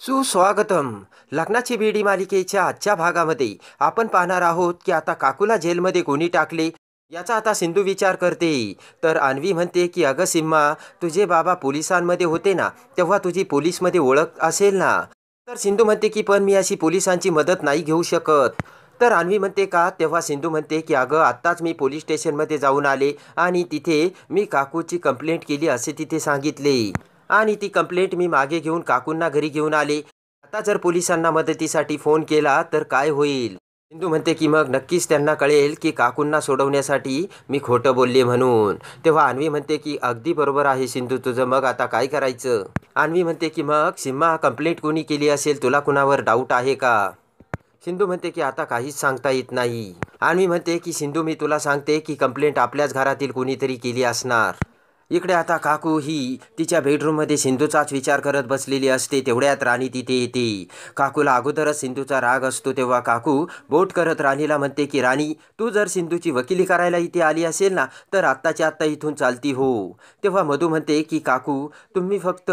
सुस्वागतम. लग्नाची बेडी मालिकेच्या आजच्या भागामध्ये आपण पाहणार आहोत की आता काकूला जेलमध्ये कोणी टाकले याचा आता सिंधू विचार करते. तर अन्वी म्हणते की अगं सिम्मा, तुझे बाबा पोलिसांमध्ये होते ना, तेव्हा तुझी पोलीसमध्ये ओळख असेल ना. तर सिंधू म्हणते की पण मी अशी पोलिसांची मदत नाही घेऊ शकत. तर अन्वी म्हणते का, तेव्हा सिंधू म्हणते की अगं आत्ताच मी पोलीस स्टेशनमध्ये जाऊन आले आणि तिथे मी काकूची कंप्लेंट केली असे तिथे सांगितले आणि ती कंप्लेंट मी मागे घेऊन काकूंना घरी घेऊन आले. आता जर पोलिसांना मदतीसाठी फोन केला तर काय होईल. सिंधू म्हणते की मग नक्कीच त्यांना कळेल की काकूंना सोडवण्यासाठी मी खोटं बोलले म्हणून. तेव्हा अन्वी म्हणते की अगदी बरोबर आहे सिंधू तुझं, मग आता काय करायचं. अन्वी म्हणते की मग सिम्मा, कंप्लेंट कोणी केली असेल, तुला कुणावर डाऊट आहे का. सिंधू म्हणते की आता काहीच सांगता येत नाही. अन्वी म्हणते की सिंधू, मी तुला सांगते की कंप्लेंट आपल्याच घरातील कोणीतरी केली असणार. इकडे आता काकू ही तिच्या बेडरूममध्ये सिंधूचाच विचार करत बसलेली असते. तेवढ्यात राणी तिथे येते. काकूला अगोदरच सिंधूचा राग असतो. तेव्हा काकू बोट करत राणीला म्हणते की राणी, तू जर सिंधूची वकिली करायला इथे आली असेल ना, तर आत्ताच्या आत्ता इथून चालती हो. तेव्हा मधू म्हणते की काकू, तुम्ही फक्त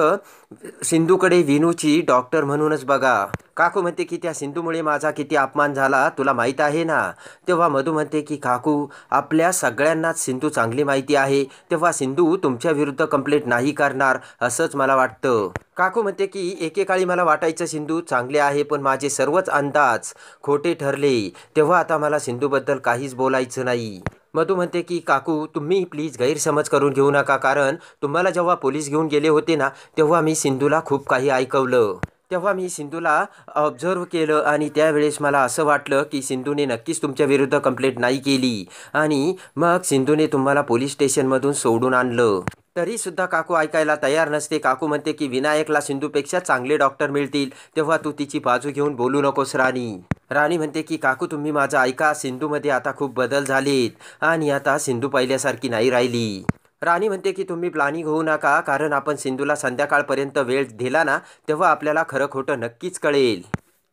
सिंधूकडे विनूची डॉक्टर म्हणूनच बघा. काकू म्हणते की त्या सिंधूमुळे माझा किती अपमान झाला तुला माहीत आहे ना. तेव्हा मधू म्हणते की काकू, आपल्या सगळ्यांनाच सिंधू चांगली माहिती आहे. तेव्हा सिंधू तुमच्या विरुद्ध कंप्लेंट नाही करणार असंच मला वाटतं. काकू म्हणते की एकेकाळी मला वाटायचं सिंधू चांगले आहे, पण माझे सर्वच अंदाज खोटे ठरले. तेव्हा आता मला सिंधूबद्दल काहीच बोलायचं नाही. मधू म्हणते की काकू, तुम्ही प्लीज गैरसमज करून घेऊ नका, कारण तुम्हाला जेव्हा पोलीस घेऊन गेले होते ना, तेव्हा मी सिंधूला खूप काही ऐकवलं. तेव्हा मी सिंधूला ऑब्झर्व केलं आणि त्यावेळेस मला असं वाटलं की सिंधूने नक्कीच तुमच्या विरुद्ध कंप्लेंट नाही केली आणि मग सिंधूने तुम्हाला पोलीस स्टेशनमधून सोडून आणलं. तरीसुद्धा काकू ऐकायला तयार नसते. काकू म्हणते की विनायकला सिंधूपेक्षा चांगले डॉक्टर मिळतील, तेव्हा तू तिची बाजू घेऊन बोलू नकोस राणी. राणी म्हणते की काकू, तुम्ही माझं ऐका, सिंधूमध्ये आता खूप बदल झालेत आणि आता सिंधू पहिल्यासारखी नाही राहिली. राणी म्हणते की तुम्ही प्लॅनिंग होऊ नका, कारण आपण सिंधूला संध्याकाळपर्यंत वेळ दिला ना, तेव्हा आपल्याला खरं खोटं नक्कीच कळेल.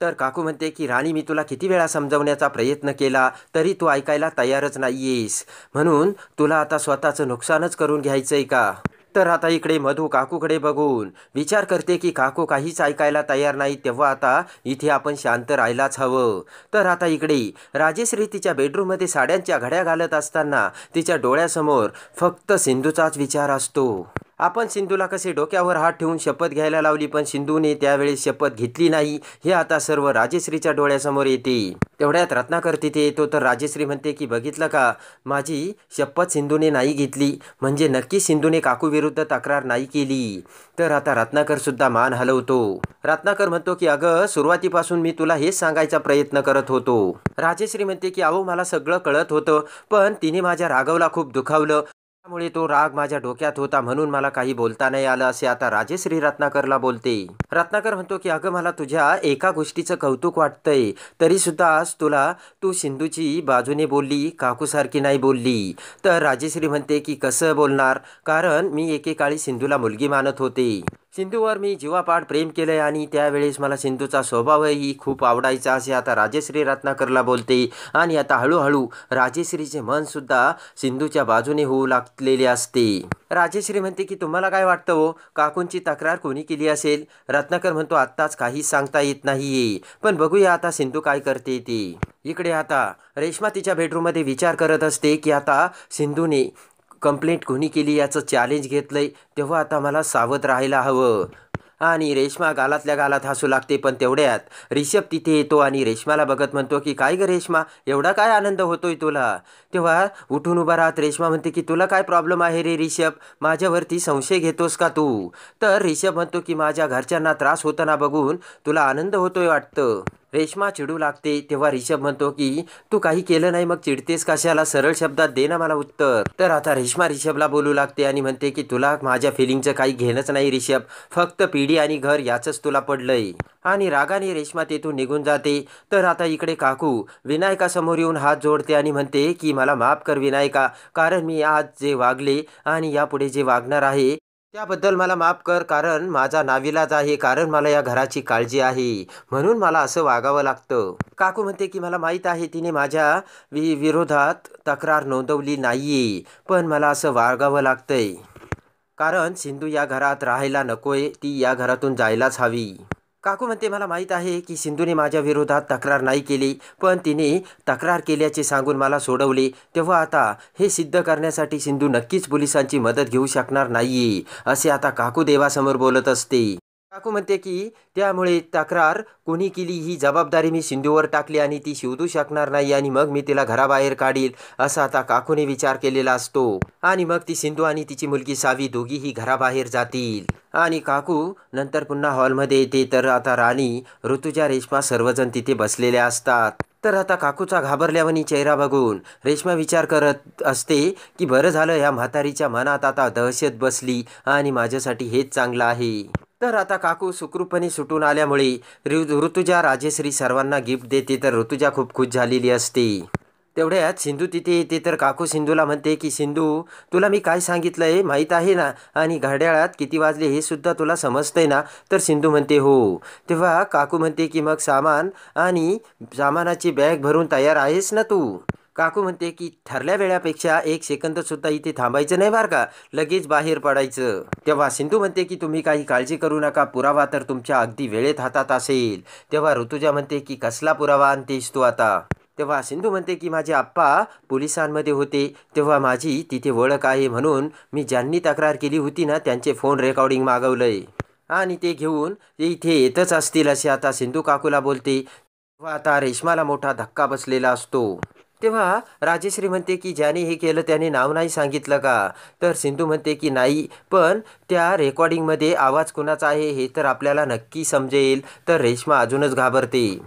तर काकू म्हणते की राणी, मी तुला किती वेळा समजवण्याचा प्रयत्न केला तरी तू ऐकायला तयारच नाहीयेस, म्हणून तुला आता स्वतःचं नुकसानच करून घ्यायचंय का. तर आता इकडे मधू काकूकडे बघून विचार करते की काकू काहीच ऐकायला तयार नाही, तेव्हा आता इथे आपण शांत राहायलाच हवं. तर आता इकडे राजेश्री तिच्या बेडरूममध्ये साड्यांच्या घड्या घालत असताना तिच्या डोळ्यासमोर फक्त सिंधूचाच विचार असतो. आपण सिंधूला कसे डोक्यावर हात ठेवून शपथ घ्यायला लावली, पण सिंधूने त्यावेळेस शपथ घेतली नाही, हे आता सर्व राजेश्रीच्या डोळ्यासमोर येते. तेवढ्यात रत्नाकर तिथे येतो. तर राजेश्री म्हणते की बघितलं का, माझी शपथ सिंधूने नाही घेतली, म्हणजे नक्की सिंधूने काकू विरुद्ध तक्रार नाही केली. तर आता रत्नाकर सुद्धा मान हलवतो. रत्नाकर म्हणतो की अगं, सुरुवातीपासून मी तुला हेच सांगायचा प्रयत्न करत होतो. राजेश्री म्हणते की अहो, मला सगळं कळत होतं, पण तिने माझ्या राघवला खूप दुखावलं, त्यामुळे तो राग माझ्या डोक्यात होता, म्हणून मला काही बोलता नाही आलं, असे आता राजेश्री रत्नाकरला बोलते. रत्नाकर म्हणतो की अगं, मला तुझ्या एका गोष्टीचं कौतुक वाटतंय, तरी सुद्धा आज तू सिंधूची बाजूने बोलली, काकूसारखी नाही बोलली. तर राजेश्री म्हणते की कसं बोलणार, कारण मी एकेकाळी सिंधूला मुलगी मानत होते. सिंधूवर मी जीवापाड प्रेम केलंय आणि त्यावेळेस मला सिंधूचा स्वभावही खूप आवडायचा, असे आता राजेश्री रत्नाकरला बोलते. आणि आता हळूहळू राजेश्रीचे मन सुद्धा सिंधूच्या बाजूने होऊ लागलेले असते. राजेश्री म्हणते की तुम्हाला काय वाटतं हो, काकूंची तक्रार कोणी केली असेल. रत्नाकर म्हणतो आत्ताच काहीच सांगता येत नाहीये, पण बघूया आता सिंधू काय करते ते. इकडे आता रेश्मा तिच्या बेडरूममध्ये विचार करत असते की आता सिंधूने कंप्लेंट कोणी केली याचं चॅलेंज घेतलंय, तेव्हा आता मला सावध राहायला हवं. आणि रेश्मा गालातल्या गालात हसू लागते. पण तेवढ्यात रिषभ तिथे येतो आणि रेश्माला बघत म्हणतो की काय ग रेश्मा, एवढा काय आनंद होतोय तुला. तेव्हा उठून उभा राहत रेश्मा म्हणते की तुला काय प्रॉब्लेम आहे रे रिषभ, माझ्यावरती संशय घेतोस का तू. तर रिषभ म्हणतो की माझ्या घरच्यांना त्रास होताना बघून तुला आनंद होतोय वाटतं. रेश्मा चिडू लागते. तेव्हा रिषभ म्हणतो की तू काही केलं नाही, मग चिडतेस कशाला, सरळ शब्दात दे ना मला उत्तर. तर आता रेश्मा रिषभला बोलू लागते आणि म्हणते की तुला माझ्या फिलिंगचं काही घेणंच नाही रिषभ, फक्त पिढी आणि घर याचंच तुला पडलंय. आणि रागाने रेश्मा तेथून निघून जाते. तर आता इकडे काकू विनायकासमोर येऊन हात जोडते आणि म्हणते की मला माफ कर विनायका, कारण मी आज जे वागले आणि यापुढे जे वागणार आहे त्याबद्दल मला माफ कर, कारण माझा नाविलाज आहे, कारण मला या घराची काळजी आहे, म्हणून मला असं वागावं लागतं. काकू म्हणते की मला माहीत आहे तिने माझ्या विरोधात तक्रार नोंदवली नाहीये, पण मला असं वागावं लागतंय, कारण सिंधू या घरात राहायला नकोय, ती या घरातून जायलाच हवी. काकू म्हणते मला माहीत आहे की सिंधूने माझ्या विरोधात तक्रार नाही केली, पण तिने तक्रार केल्याचे सांगून मला सोडवले. तेव्हा आता हे सिद्ध करण्यासाठी सिंधू नक्कीच पोलिसांची मदत घेऊ शकणार नाहीये, असे आता काकू देवासमोर बोलत असते. काकू म्हणते की त्यामुळे तक्रार कोणी केली ही जबाबदारी मी सिंधूवर टाकली आणि ती शोधू शकणार नाही आणि मग मी तिला घराबाहेर काढील, असा आता काकूने विचार केलेला असतो. आणि मग ती सिंधू आणि तिची मुलगी सावी दोघीही घराबाहेर जातील. आणि काकू नंतर पुन्हा हॉलमध्ये येते, तर आता राणी, ऋतुजा, रेश्मा सर्वजण तिथे बसलेले असतात. तर आता काकूचा घाबरल्यावानी चेहरा बघून रेश्मा विचार करत असते की बरं झालं, या म्हातारीच्या मनात आता दहशत बसली आणि माझ्यासाठी हेच चांगलं आहे. तर आता काकू सुखरूपपणे सुटून आल्यामुळे ऋतुजा, राजेश्री सर्वांना गिफ्ट देते, तर ऋतुजा खूप खुश झालेली असते. तेवढ्यात सिंधू तिथे येते, तर काकू सिंधूला म्हणते की सिंधू, तुला मी काय सांगितलंय माहीत आहे ना, आणि घड्याळात किती वाजले हे सुद्धा तुला समजतंय ना? तर सिंधू म्हणते हो. तेव्हा काकू म्हणते की मग सामान आणि सामानाची बॅग भरून तयार आहेस ना तू? काकू म्हणते की ठरल्या वेळापेक्षा 1 सेकंदसुद्धा इथे थांबायचं नाही बरं का, लगेच बाहेर पडायचं. तेव्हा सिंधू म्हणते की तुम्ही काही काळजी करू नका, पुरावा तर तुमच्या अगदी वेळेत हातात असेल. तेव्हा ऋतुजा म्हणते की कसला पुरावा आणतेस तू आता? तेव्हा सिंधू म्हणते की माझे आप्पा पोलिसांमध्ये होते, तेव्हा माझी तिथे ओळख आहे, म्हणून मी ज्यांनी तक्रार केली होती ना त्यांचे फोन रेकॉर्डिंग मागवलंय आणि ते घेऊन ते इथे येतच असतील, असे आता सिंधू काकूला बोलते. तेव्हा आता रेश्माला मोठा धक्का बसलेला असतो. तेव्हा राजेश्री म्हणते की ज्याने हे केलं त्याने नाव नाही सांगितलं का? तर सिंधू म्हणते की नाही, पण त्या रेकॉर्डिंगमध्ये आवाज कुणाचा आहे हे तर आपल्याला नक्की समजेल. तर रेश्मा अजूनच घाबरते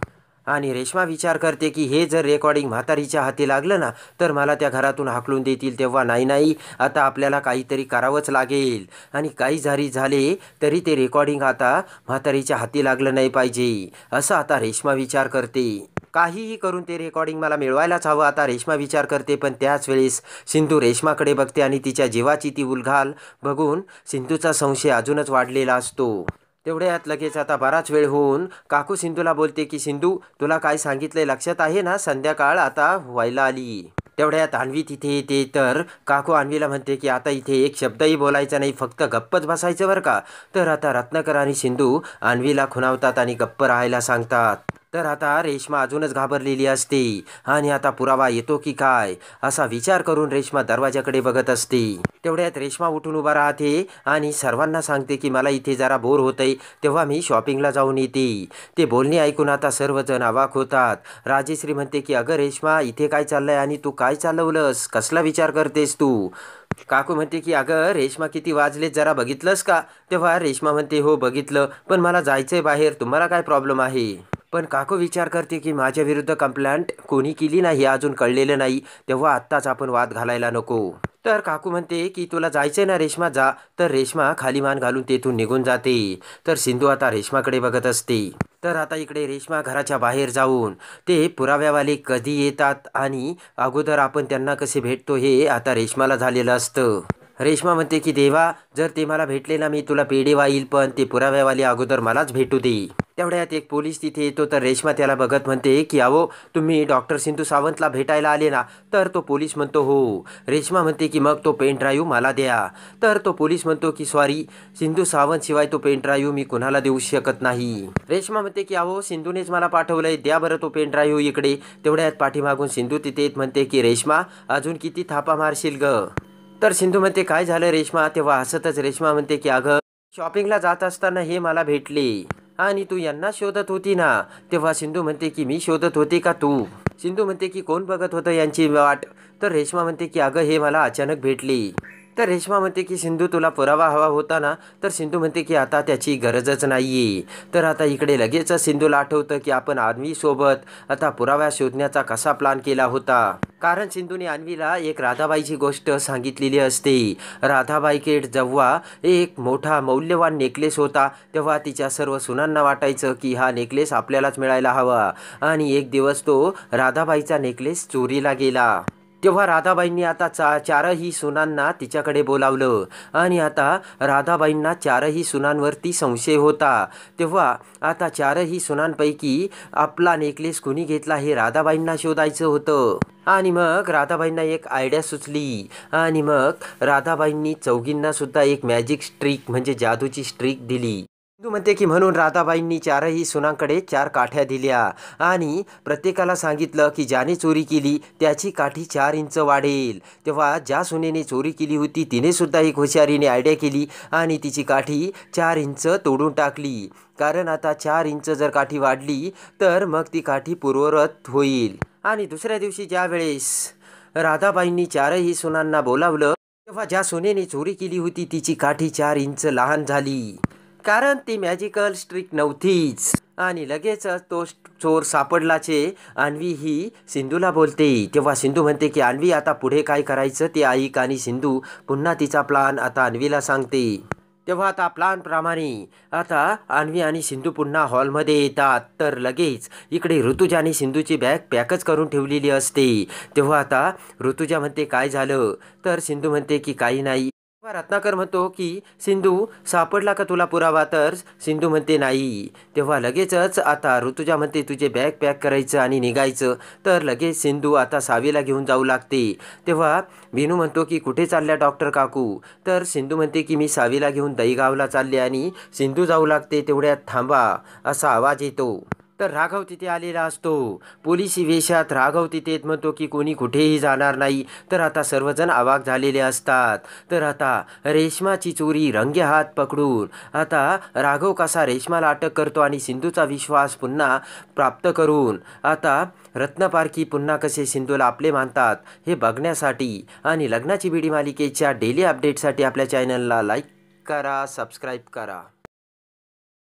आणि रेश्मा विचार करते की हे जर रेकॉर्डिंग म्हातारीच्या हाती लागलं ना, तर मला त्या घरातून हाकलून देतील. तेव्हा नाही नाही, आता आपल्याला काहीतरी करावंच लागेल आणि काही जरी झाले तरी ते रेकॉर्डिंग आता म्हातारीच्या हाती लागलं नाही पाहिजे, असं आता रेश्मा विचार करते. काहीही करून ते रेकॉर्डिंग मला मिळवायलाच हवं, आता रेश्मा विचार करते. पण त्याच वेळेस सिंधू रेश्माकडे बघते आणि तिच्या जीवाची ती उलघाल बघून सिंधूचा संशय अजूनच वाढलेला असतो. तेवढ्यात लगेच आता बराच वेळ होऊन काकू सिंधूला बोलते की सिंधू, तुला काय सांगितलंय लक्षात आहे ना? संध्याकाळ आता व्हायला आली. तेवढ्यात अन्वी तिथे येते, तर काकू अन्वीला म्हणते की आता इथे एक शब्दही बोलायचा नाही, फक्त गप्पच बसायचं बरं का? तर आता रत्नाकर आणि सिंधू अन्वीला खुणावतात आणि गप्प राहायला सांगतात. तर आता रेश्मा अजूनच घाबरलेली असते आणि आता पुरावा येतो की काय, असा विचार करून रेश्मा दरवाजाकडे बघत असते. तेवढ्यात रेश्मा उठून उभा राहते आणि सर्वांना सांगते की मला इथे जरा बोर होतंय, तेव्हा मी शॉपिंगला जाऊन येते. ते बोलणे ऐकून आता सर्वजण अवाक होतात. राजेश्री म्हणते की अगं रेश्मा, इथे काय चाललंय आणि तू काय चालवलंस? कसला विचार करतेस तू? काकू म्हणते की अगं रेश्मा, किती वाजलेत जरा बघितलंस का? तेव्हा रेश्मा म्हणते हो बघितलं, पण मला जायचंय बाहेर, तुम्हाला काय प्रॉब्लेम आहे? पण काकू विचार करते की माझ्या विरुद्ध कंप्लेंट कोणी केली नाही अजून कळलेलं नाही, तेव्हा आत्ताच आपण वाद घालायला नको. तर काकू म्हणते की तुला जायचंय ना रेश्मा, जा. तर रेश्मा खाली मान घालून तेथून निघून जाते. तर सिंधू आता रेश्माकडे बघत असते. तर आता इकडे रेश्मा घराच्या बाहेर जाऊन ते पुराव्यावाले कधी येतात आणि अगोदर आपण त्यांना कसे भेटतो हे आता रेश्माला झालेलं असतं. रेश्मा म्हणते की देवा, जर ते मला भेटले ना मी तुला पेढे वाईल, पण ते पुराव्यावाले अगोदर मलाच भेटू दे. तेवढ्यात एक पोलीस तिथे येतो, तर रेश्मा त्याला बघत म्हणते की अहो, तुम्ही डॉक्टर सिंधू सावंतला भेटायला आले ना? तर तो पोलीस म्हणतो हो. रेश्मा म्हणते की मग तो पेन ड्राईव्ह मला द्या. तर तो पोलीस म्हणतो की सॉरी, सिंधू सावंत शिवाय तो पेन ड्राईव्ह मी कुणाला देऊ शकत नाही. रेश्मा म्हणते की अहो, सिंधूनेच मला पाठवलंय, द्या बरं तो पेन ड्राईव्ह इकडे. तेवढ्यात पाठीमागून सिंधू तिथे येत म्हणते की रेश्मा, अजून किती थापा मारशील ग? तर सिंधू म्हणते काय झालं रेश्मा? तेव्हा हसतच रेश्मा म्हणते की अगं, शॉपिंगला जात असताना हे मला भेटले आणि तू यांना शोधत होती ना? तेव्हा सिंधू म्हणते की मी शोधत होते का तू? सिंधू म्हणते की कोण बघत होतं यांची वाट? तर रेश्मा म्हणते की अगं हे मला अचानक भेटली. तर रेश्मा म्हणते की सिंधू तुला पुरावा हवा होता ना? तर सिंधू म्हणते की आता त्याची गरजच नाहीये. तर आता इकडे लगेच सिंधूला आठवतं की आपण अन्वी सोबत आता पुरावा शोधण्याचा कसा प्लॅन केला होता. कारण सिंधूने अन्वीला एक राधाबाईची गोष्ट सांगितलेली असते. राधाबाईकडे जेव्हा एक मोठा मौल्यवान नेकलेस होता, तेव्हा तिच्या सर्व सुनांना वाटायचं की हा नेकलेस आपल्यालाच मिळायला हवा आणि एक दिवस तो राधाबाईचा नेकलेस चोरीला गेला. तेव्हा राधाबाईंनी आता चारही सुनांना तिच्याकडे बोलावलं आणि आता राधाबाईंना चारही सुनांवरती संशय होता. तेव्हा आता चारही सुनांपैकी आपला नेकलेस कुणी घेतला हे राधाबाईंना शोधायचं होतं. आणि मग राधाबाईंना एक आयडिया सुचली आणि मग राधाबाईंनी चौघींना सुद्धा एक मॅजिक स्ट्रिक म्हणजे जादूची स्ट्रिक दिली. सिंधू म्हणते की म्हणून राधाबाईंनी चारही सुनांकडे 4 काठ्या दिल्या आणि प्रत्येकाला सांगितलं की ज्याने चोरी केली त्याची काठी 4 इंच वाढेल. तेव्हा ज्या सुनेने चोरी केली होती तिने सुद्धा एक हुशारीने आयडिया केली आणि तिची काठी 4 इंच तोडून टाकली. कारण आता 4 इंच जर काठी वाढली तर मग ती काठी पूर्ववत होईल. आणि दुसऱ्या दिवशी ज्या वेळेस राधाबाईंनी 4ही सुनांना बोलावलं तेव्हा ज्या सुनेने चोरी केली होती तिची काठी 4 इंच लहान झाली. कारण ती मॅजिकल स्ट्रिक नव्हतीच. आणि लगेचच तो चोर सापडलाचे अन्वी ही सिंधूला बोलते. तेव्हा सिंधू म्हणते की अन्वी आता पुढे काय करायचं ते ऐक. आणि सिंधू पुन्हा तिचा प्लान आता अन्वीला सांगते. तेव्हा आता प्लानप्रमाणे आता अन्वी आणि सिंधू पुन्हा हॉलमध्ये येतात. तर लगेच इकडे ऋतुजाने सिंधूची बॅग पॅकच करून ठेवलेली असते. तेव्हा आता ऋतुजा म्हणते काय झालं. तर सिंधू म्हणते की काही नाही. तेव्हा रत्नाकर म्हणतो की सिंधू सापडला का तुला पुरावा. तर सिंधू म्हणते नाही. तेव्हा लगेचच आता ऋतुजा म्हणते तुझे बॅग पॅक करायचं आणि निघायचं. तर लगेच सिंधू आता सावीला घेऊन जाऊ लागते. तेव्हा विनू म्हणतो की कुठे चालल्या डॉक्टर काकू. तर सिंधू म्हणते की मी सावीला घेऊन दहीगावला चालले. आणि सिंधू जाऊ लागते तेवढ्यात थांबा असा आवाज येतो. तर राघव तिथे आलेला असतो. पोलिसी वेशात राघव तिथे म्हणतो की कोणी कुठेही जाणार नाही. तर आता सर्वजण अवाक झालेले असतात. तर आता रेशमाची चोरी रंगेहात पकडून आता राघव कसा रेशमाला अटक करतो आणि सिंधूचा विश्वास पुन्हा प्राप्त करून आता रत्नपारखी पुन्हा कसे सिंधूला आपले मानतात हे बघण्यासाठी आणि लग्नाची बीडी मालिकेच्या डेली अपडेटसाठी आपल्या चॅनलला लाईक करा, सबस्क्राईब करा.